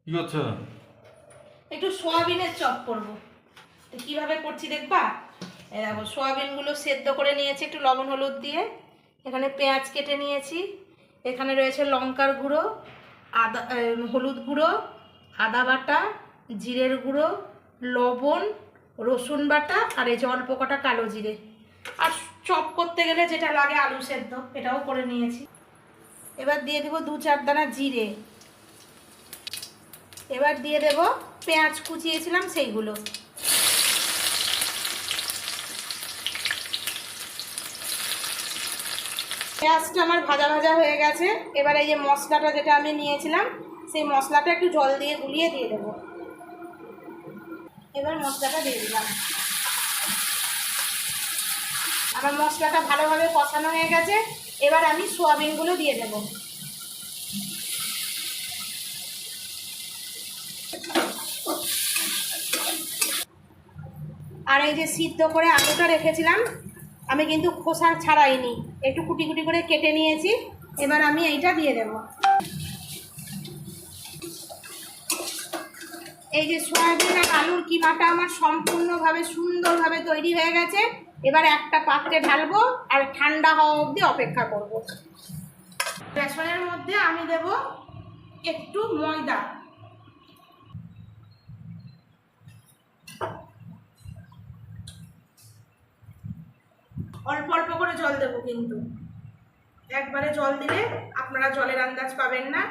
কি হচ্ছে? একটু সয়াবিনের চপ করব। তো কিভাবে করছি দেখবা? এই দেখো, সয়াবিনগুলো সেদ্ধ করে নিয়েছি একটু লবণ হলুদ দিয়ে। এখানে পেঁয়াজ কেটে নিয়েছি। এখানে রয়েছে লঙ্কার গুঁড়ো, আদা, হলুদ গুঁড়ো, আদা বাটা, জিরের গুঁড়ো, লবণ, রসুন বাটা, আর এই যে অল্প কটা কালো জিরে। আর চপ করতে গেলে যেটা লাগে আলু সেদ্ধ, এটাও করে নিয়েছি। এবার দিয়ে দেবো 2-4 দানা জিরে। এবার দিয়ে দেব পেঁয়াজ কুচিয়েছিলাম সেইগুলো। পেঁয়াজটা আমার ভাজা ভাজা হয়ে গেছে। এবার এই যে মশলাটা যেটা আমি নিয়েছিলাম, সেই মশলাটা একটু জল দিয়ে গুলিয়ে দিয়ে দেবো। এবার মশলাটা দিয়ে দিলাম। আমার মশলাটা ভালোভাবে কষানো হয়ে গেছে। এবার আমি সোয়াবিনগুলো দিয়ে দেবো। আর এই যে সিদ্ধ করে আলুটা রেখেছিলাম, আমি কিন্তু খোসা ছাড়াইনি, একটু কুটি কুটি করে কেটে নিয়েছি। এবার আমি এইটা দিয়ে দেব। এই যে সয়াবিন আর আলুর কিমাটা আমার সম্পূর্ণভাবে সুন্দরভাবে তৈরি হয়ে গেছে। এবার একটা পাত্রে ঢালবো আর ঠান্ডা হওয়া অবধি অপেক্ষা করব। বেসনের মধ্যে আমি দেব একটু ময়দা। অল্প অল্প করে জল দেবো, কিন্তু একবারে জল দিলে আপনারা জলের আন্দাজ পাবেন না,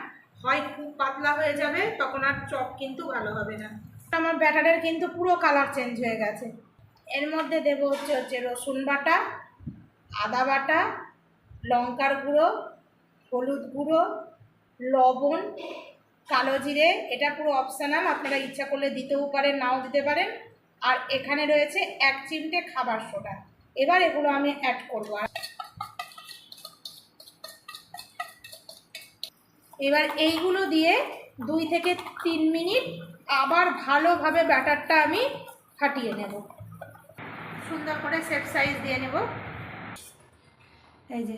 হয় খুব পাতলা হয়ে যাবে, তখন আর চপ কিন্তু ভালো হবে না। আমার ব্যাটারের কিন্তু পুরো কালার চেঞ্জ হয়ে গেছে। এর মধ্যে দেবো হচ্ছে রসুন বাটা, আদা বাটা, লঙ্কার গুঁড়ো, হলুদ গুঁড়ো, লবণ, কালো জিরে। এটা পুরো অপশনাল, আপনারা ইচ্ছা করলে দিতেও পারেন, নাও দিতে পারেন। আর এখানে রয়েছে 1 চিমটে খাবার সোডা। এবার এগুলো আমি অ্যাড করবো। এবার এইগুলো দিয়ে 2 থেকে 3 মিনিট আবার ভালোভাবে ব্যাটারটা আমি ফাটিয়ে নেব। সুন্দর করে শেপ সাইজ দিয়ে নেব। এই যে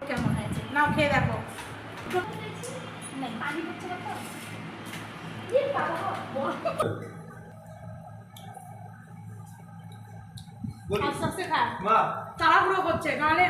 কেমন হয়েছে, নাও খেয়ে দেখো। পানি হচ্ছে না তো? আস্তে আস্তে খা, তাড়াহুড়ো করছে নাহলে